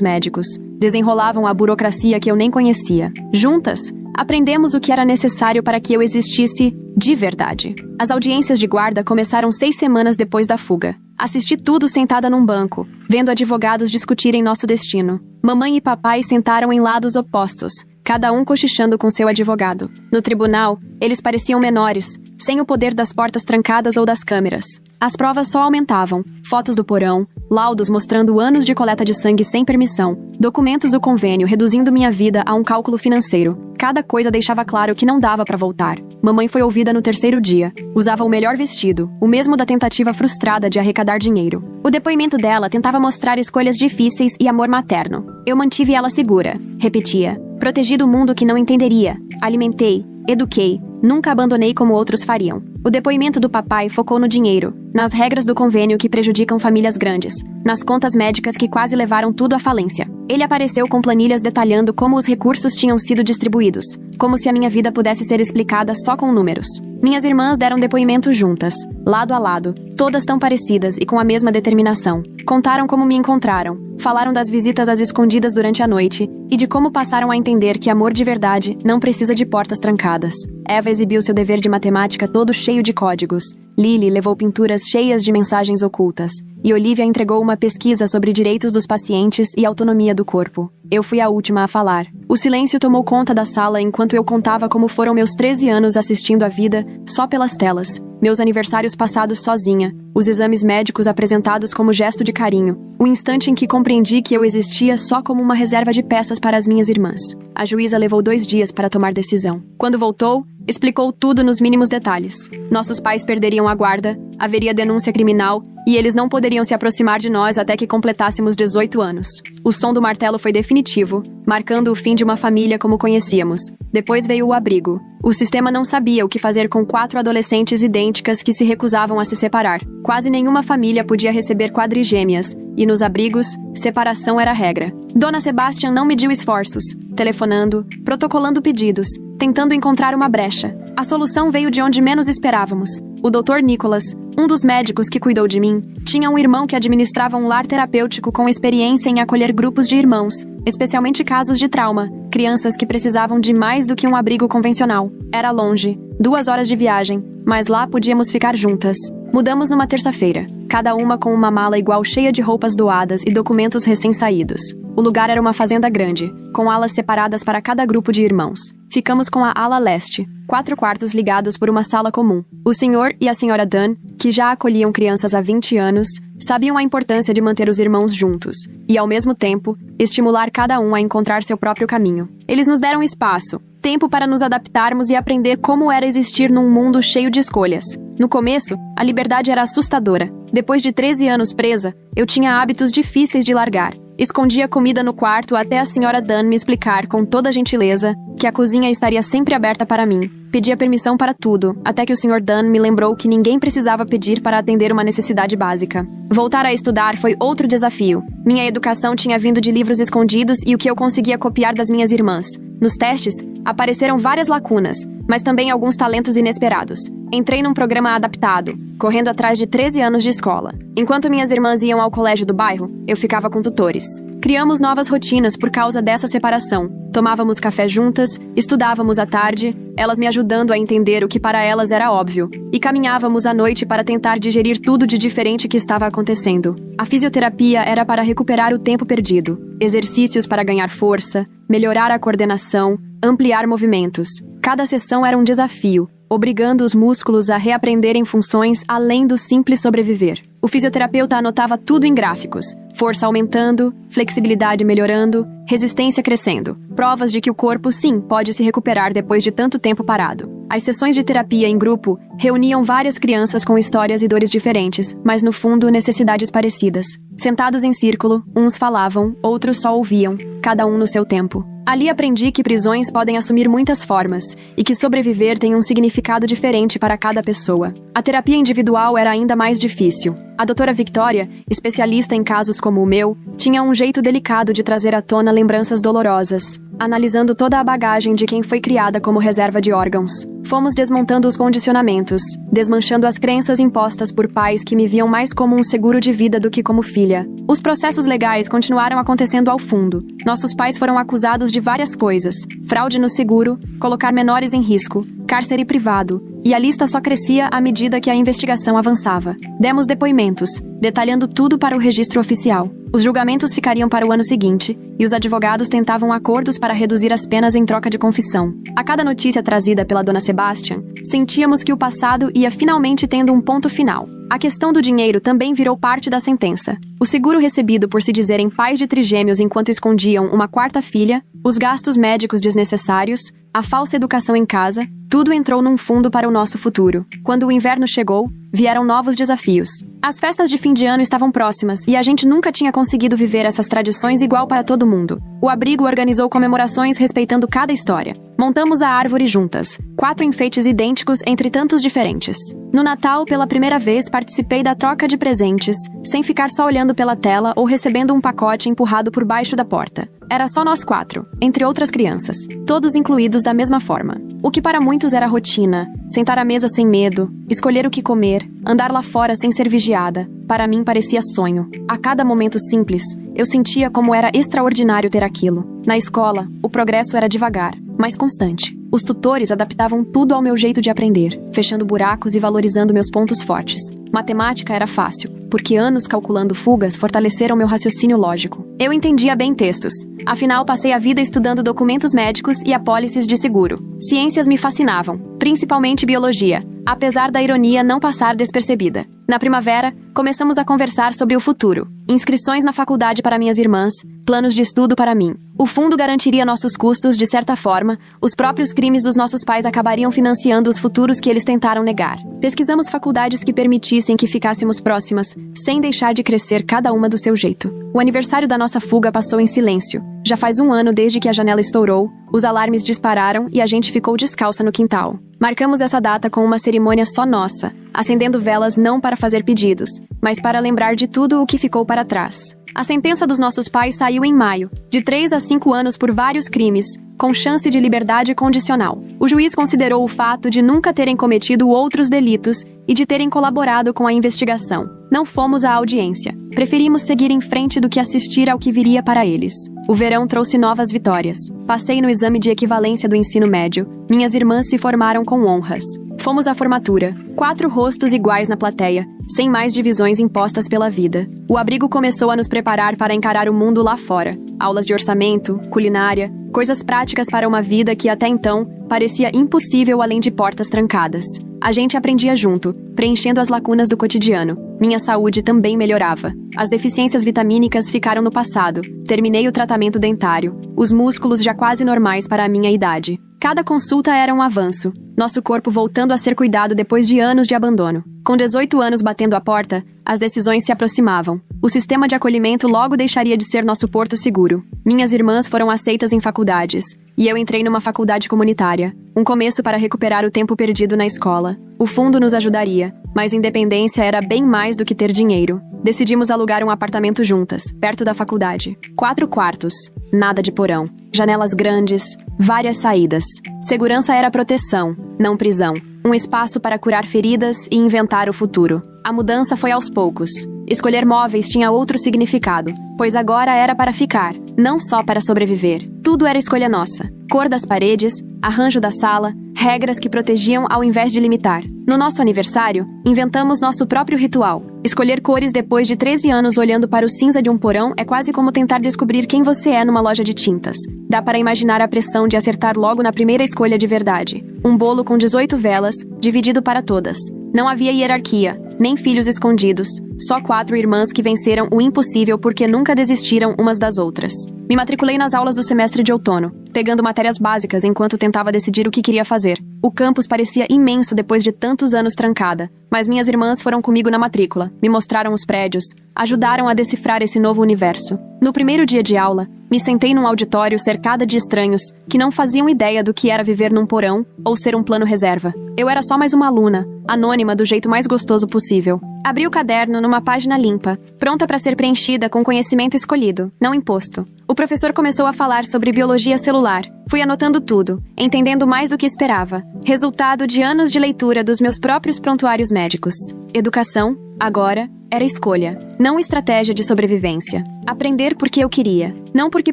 médicos, desenrolavam a burocracia que eu nem conhecia. Juntas, aprendemos o que era necessário para que eu existisse de verdade. As audiências de guarda começaram 6 semanas depois da fuga. Assisti tudo sentada num banco, vendo advogados discutirem nosso destino. Mamãe e papai sentaram em lados opostos, cada um cochichando com seu advogado. No tribunal, eles pareciam menores, sem o poder das portas trancadas ou das câmeras. As provas só aumentavam. Fotos do porão, laudos mostrando anos de coleta de sangue sem permissão, documentos do convênio reduzindo minha vida a um cálculo financeiro. Cada coisa deixava claro que não dava para voltar. Mamãe foi ouvida no 3º dia. Usava o melhor vestido, o mesmo da tentativa frustrada de arrecadar dinheiro. O depoimento dela tentava mostrar escolhas difíceis e amor materno. Eu mantive ela segura, repetia. Protegi do mundo que não entenderia. Alimentei, eduquei, nunca abandonei como outros fariam. O depoimento do papai focou no dinheiro, nas regras do convênio que prejudicam famílias grandes, nas contas médicas que quase levaram tudo à falência. Ele apareceu com planilhas detalhando como os recursos tinham sido distribuídos, como se a minha vida pudesse ser explicada só com números. Minhas irmãs deram depoimento juntas, lado a lado, todas tão parecidas e com a mesma determinação. Contaram como me encontraram, falaram das visitas às escondidas durante a noite e de como passaram a entender que amor de verdade não precisa de portas trancadas. Eva exibiu seu dever de matemática todo cheio de códigos. Lily levou pinturas cheias de mensagens ocultas. E Olivia entregou uma pesquisa sobre direitos dos pacientes e autonomia do corpo. Eu fui a última a falar. O silêncio tomou conta da sala enquanto eu contava como foram meus 13 anos assistindo a vida só pelas telas. Meus aniversários passados sozinha, os exames médicos apresentados como gesto de carinho, o instante em que compreendi que eu existia só como uma reserva de peças para as minhas irmãs. A juíza levou 2 dias para tomar decisão. Quando voltou, explicou tudo nos mínimos detalhes. Nossos pais perderiam a guarda, haveria denúncia criminal e eles não poderiam se aproximar de nós até que completássemos 18 anos. O som do martelo foi definitivo, marcando o fim de uma família como conhecíamos. Depois veio o abrigo. O sistema não sabia o que fazer com 4 adolescentes idênticas que se recusavam a se separar. Quase nenhuma família podia receber quadrigêmeas, e nos abrigos, separação era a regra. Dona Sebastian não mediu esforços, telefonando, protocolando pedidos, tentando encontrar uma brecha. A solução veio de onde menos esperávamos. O Dr. Nicholas, um dos médicos que cuidou de mim, tinha um irmão que administrava um lar terapêutico com experiência em acolher grupos de irmãos, especialmente casos de trauma, crianças que precisavam de mais do que um abrigo convencional. Era longe, 2 horas de viagem, mas lá podíamos ficar juntas. Mudamos numa terça-feira, cada uma com uma mala igual cheia de roupas doadas e documentos recém-saídos. O lugar era uma fazenda grande, com alas separadas para cada grupo de irmãos. Ficamos com a ala leste, 4 quartos ligados por uma sala comum. O senhor e a senhora Dunn, que já acolhiam crianças há 20 anos, sabiam a importância de manter os irmãos juntos e, ao mesmo tempo, estimular cada um a encontrar seu próprio caminho. Eles nos deram espaço, tempo para nos adaptarmos e aprender como era existir num mundo cheio de escolhas. No começo, a liberdade era assustadora. Depois de 13 anos presa, eu tinha hábitos difíceis de largar. Escondia comida no quarto até a senhora Dunn me explicar com toda gentileza que a cozinha estaria sempre aberta para mim. Pedia permissão para tudo, até que o Sr. Dunn me lembrou que ninguém precisava pedir para atender uma necessidade básica. Voltar a estudar foi outro desafio. Minha educação tinha vindo de livros escondidos e o que eu conseguia copiar das minhas irmãs. Nos testes, apareceram várias lacunas, mas também alguns talentos inesperados. Entrei num programa adaptado, correndo atrás de 13 anos de escola. Enquanto minhas irmãs iam ao colégio do bairro, eu ficava com tutores. Criamos novas rotinas por causa dessa separação. Tomávamos café juntas, estudávamos à tarde, elas me ajudando a entender o que para elas era óbvio, e caminhávamos à noite para tentar digerir tudo de diferente que estava acontecendo. A fisioterapia era para recuperar o tempo perdido, exercícios para ganhar força, melhorar a coordenação, ampliar movimentos. Cada sessão era um desafio, obrigando os músculos a reaprenderem funções além do simples sobreviver. O fisioterapeuta anotava tudo em gráficos: força aumentando, flexibilidade melhorando, resistência crescendo. Provas de que o corpo, sim, pode se recuperar depois de tanto tempo parado. As sessões de terapia em grupo reuniam várias crianças com histórias e dores diferentes, mas no fundo necessidades parecidas. Sentados em círculo, uns falavam, outros só ouviam, cada um no seu tempo. Ali aprendi que prisões podem assumir muitas formas e que sobreviver tem um significado diferente para cada pessoa. A terapia individual era ainda mais difícil. A doutora Victoria, especialista em casos como o meu, tinha um jeito delicado de trazer à tona lembranças dolorosas, analisando toda a bagagem de quem foi criada como reserva de órgãos. Fomos desmontando os condicionamentos, desmanchando as crenças impostas por pais que me viam mais como um seguro de vida do que como filha. Os processos legais continuaram acontecendo ao fundo. Nossos pais foram acusados de várias coisas: fraude no seguro, colocar menores em risco, cárcere privado, e a lista só crescia à medida que a investigação avançava. Demos depoimentos, detalhando tudo para o registro oficial. Os julgamentos ficariam para o ano seguinte, e os advogados tentavam acordos para reduzir as penas em troca de confissão. A cada notícia trazida pela dona Sebastian, sentíamos que o passado ia finalmente tendo um ponto final. A questão do dinheiro também virou parte da sentença. O seguro recebido por se dizerem pais de trigêmeos enquanto escondiam uma quarta filha, os gastos médicos desnecessários, a falsa educação em casa, tudo entrou num fundo para o nosso futuro. Quando o inverno chegou, vieram novos desafios. As festas de fim de ano estavam próximas e a gente nunca tinha conseguido viver essas tradições igual para todo mundo. O abrigo organizou comemorações respeitando cada história. Montamos a árvore juntas, 4 enfeites idênticos entre tantos diferentes. No Natal, pela primeira vez, participei da troca de presentes, sem ficar só olhando pela tela ou recebendo um pacote empurrado por baixo da porta. Era só nós 4, entre outras crianças, todos incluídos da mesma forma. O que para muitos era rotina, sentar à mesa sem medo, escolher o que comer, andar lá fora sem ser vigiada, para mim parecia sonho. A cada momento simples, eu sentia como era extraordinário ter aquilo. Na escola, o progresso era devagar, mas constante. Os tutores adaptavam tudo ao meu jeito de aprender, fechando buracos e valorizando meus pontos fortes. Matemática era fácil, porque anos calculando fugas fortaleceram meu raciocínio lógico. Eu entendia bem textos. Afinal, passei a vida estudando documentos médicos e apólices de seguro. Ciências me fascinavam, principalmente biologia, apesar da ironia não passar despercebida. Na primavera, começamos a conversar sobre o futuro. Inscrições na faculdade para minhas irmãs, planos de estudo para mim. O fundo garantiria nossos custos, de certa forma, os próprios crimes dos nossos pais acabariam financiando os futuros que eles tentaram negar. Pesquisamos faculdades que permitissem que ficássemos próximas, sem deixar de crescer cada uma do seu jeito. O aniversário da nossa fuga passou em silêncio. Já faz 1 ano desde que a janela estourou, os alarmes dispararam e a gente ficou descalça no quintal. Marcamos essa data com uma cerimônia só nossa, acendendo velas não para fazer pedidos, mas para lembrar de tudo o que ficou para trás. A sentença dos nossos pais saiu em maio, de 3 a 5 anos por vários crimes, com chance de liberdade condicional. O juiz considerou o fato de nunca terem cometido outros delitos e de terem colaborado com a investigação. Não fomos à audiência. Preferimos seguir em frente do que assistir ao que viria para eles. O verão trouxe novas vitórias. Passei no exame de equivalência do ensino médio. Minhas irmãs se formaram com honras. Fomos à formatura. 4 rostos iguais na plateia, sem mais divisões impostas pela vida. O abrigo começou a nos preparar para encarar o mundo lá fora. Aulas de orçamento, culinária, coisas práticas para uma vida que até então parecia impossível além de portas trancadas. A gente aprendia junto, preenchendo as lacunas do cotidiano. Minha saúde também melhorava. As deficiências vitamínicas ficaram no passado. Terminei o tratamento dentário. Os músculos já quase normais para a minha idade. Cada consulta era um avanço. Nosso corpo voltando a ser cuidado depois de anos de abandono. Com 18 anos batendo a porta, as decisões se aproximavam. O sistema de acolhimento logo deixaria de ser nosso porto seguro. Minhas irmãs foram aceitas em faculdades, e eu entrei numa faculdade comunitária. Um começo para recuperar o tempo perdido na escola. O fundo nos ajudaria, mas independência era bem mais do que ter dinheiro. Decidimos alugar um apartamento juntas, perto da faculdade. 4 quartos, nada de porão. Janelas grandes, várias saídas. Segurança era proteção, não prisão. Um espaço para curar feridas e inventar o futuro. A mudança foi aos poucos. Escolher móveis tinha outro significado, pois agora era para ficar, não só para sobreviver. Tudo era escolha nossa. Cor das paredes, arranjo da sala, regras que protegiam ao invés de limitar. No nosso aniversário, inventamos nosso próprio ritual. Escolher cores depois de 13 anos olhando para o cinza de um porão é quase como tentar descobrir quem você é numa loja de tintas. Dá para imaginar a pressão de acertar logo na primeira escolha de verdade. Um bolo com 18 velas, dividido para todas. Não havia hierarquia, nem filhos escondidos, só 4 irmãs que venceram o impossível porque nunca desistiram umas das outras. Me matriculei nas aulas do semestre de outono, pegando matérias básicas enquanto tentava decidir o que queria fazer. O campus parecia imenso depois de tantos anos trancada, mas minhas irmãs foram comigo na matrícula, me mostraram os prédios, ajudaram a decifrar esse novo universo. No primeiro dia de aula, me sentei num auditório cercada de estranhos que não faziam ideia do que era viver num porão ou ser um plano reserva. Eu era só mais uma aluna, anônima do jeito mais gostoso possível. Abri o caderno numa página limpa, pronta para ser preenchida com conhecimento escolhido, não imposto. O professor começou a falar sobre biologia celular. Fui anotando tudo, entendendo mais do que esperava. Resultado de anos de leitura dos meus próprios prontuários médicos. Educação, agora, era escolha, não estratégia de sobrevivência. Aprender porque eu queria, não porque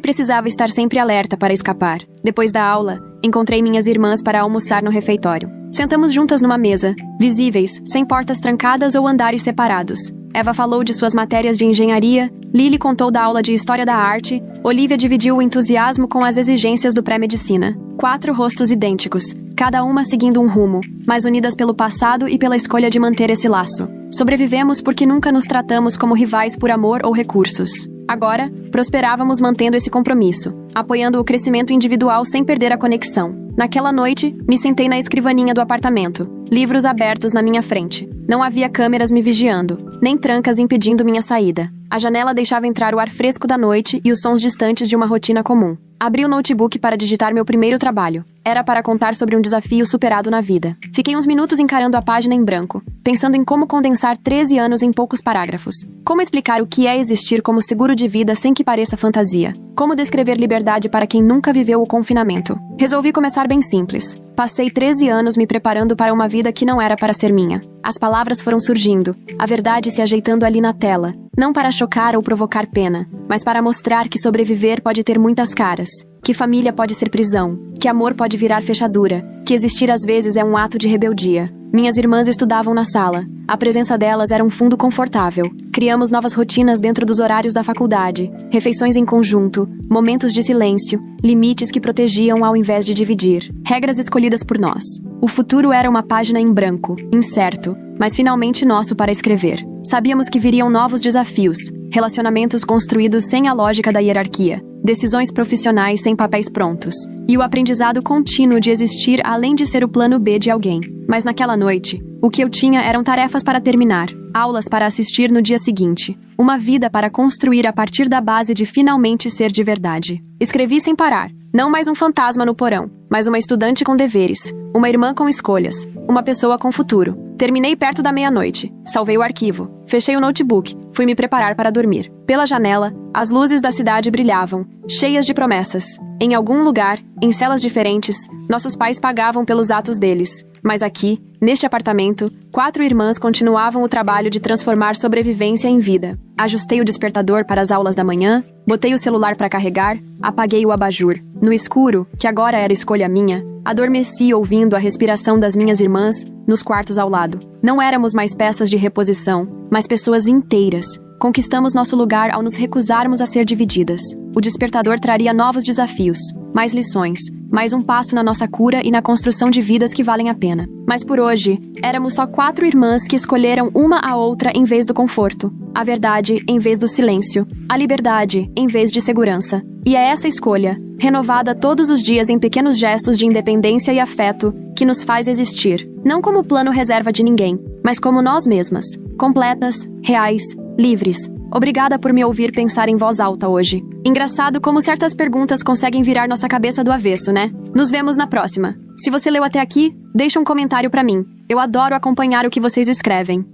precisava estar sempre alerta para escapar. Depois da aula, encontrei minhas irmãs para almoçar no refeitório. Sentamos juntas numa mesa, visíveis, sem portas trancadas ou andares separados. Eva falou de suas matérias de engenharia, Lily contou da aula de História da Arte, Olivia dividiu o entusiasmo com as exigências do pré-medicina. 4 rostos idênticos, cada uma seguindo um rumo, mas unidas pelo passado e pela escolha de manter esse laço. Sobrevivemos porque nunca nos tratamos como rivais por amor ou recursos. Agora, prosperávamos mantendo esse compromisso, apoiando o crescimento individual sem perder a conexão. Naquela noite, me sentei na escrivaninha do apartamento, livros abertos na minha frente. Não havia câmeras me vigiando, nem trancas impedindo minha saída. A janela deixava entrar o ar fresco da noite e os sons distantes de uma rotina comum. Abri o notebook para digitar meu primeiro trabalho. Era para contar sobre um desafio superado na vida. Fiquei uns minutos encarando a página em branco, pensando em como condensar 13 anos em poucos parágrafos. Como explicar o que é existir como seguro de vida sem que pareça fantasia? Como descrever liberdade para quem nunca viveu o confinamento? Resolvi começar bem simples. Passei 13 anos me preparando para uma vida que não era para ser minha. As palavras foram surgindo, a verdade se ajeitando ali na tela, não para chocar ou provocar pena, mas para mostrar que sobreviver pode ter muitas caras, que família pode ser prisão, que amor pode virar fechadura, que existir às vezes é um ato de rebeldia. Minhas irmãs estudavam na sala. A presença delas era um fundo confortável. Criamos novas rotinas dentro dos horários da faculdade, refeições em conjunto, momentos de silêncio, limites que protegiam ao invés de dividir, regras escolhidas por nós. O futuro era uma página em branco, incerto, mas finalmente nosso para escrever. Sabíamos que viriam novos desafios, relacionamentos construídos sem a lógica da hierarquia, decisões profissionais sem papéis prontos, e o aprendizado contínuo de existir além de ser o plano B de alguém. Mas naquela noite, o que eu tinha eram tarefas para terminar, aulas para assistir no dia seguinte, uma vida para construir a partir da base de finalmente ser de verdade. Escrevi sem parar, não mais um fantasma no porão, mas uma estudante com deveres, uma irmã com escolhas, uma pessoa com futuro. Terminei perto da meia-noite, salvei o arquivo, fechei o notebook, fui me preparar para dormir. Pela janela, as luzes da cidade brilhavam, cheias de promessas. Em algum lugar, em celas diferentes, nossos pais pagavam pelos atos deles. Mas aqui, neste apartamento, 4 irmãs continuavam o trabalho de transformar sobrevivência em vida. Ajustei o despertador para as aulas da manhã, botei o celular para carregar, apaguei o abajur. No escuro, que agora era escolha minha, adormeci ouvindo a respiração das minhas irmãs nos quartos ao lado. Não éramos mais peças de reposição, mas pessoas inteiras. Conquistamos nosso lugar ao nos recusarmos a ser divididas. O despertador traria novos desafios, mais lições, mais um passo na nossa cura e na construção de vidas que valem a pena. Mas por hoje, éramos só 4 irmãs que escolheram uma a outra em vez do conforto, a verdade em vez do silêncio, a liberdade em vez de segurança. E é essa escolha, renovada todos os dias em pequenos gestos de independência e afeto, que nos faz existir, não como plano reserva de ninguém, mas como nós mesmas, completas, reais, livres. Obrigada por me ouvir pensar em voz alta hoje. Engraçado como certas perguntas conseguem virar nossa cabeça do avesso, né? Nos vemos na próxima. Se você leu até aqui, deixa um comentário pra mim. Eu adoro acompanhar o que vocês escrevem.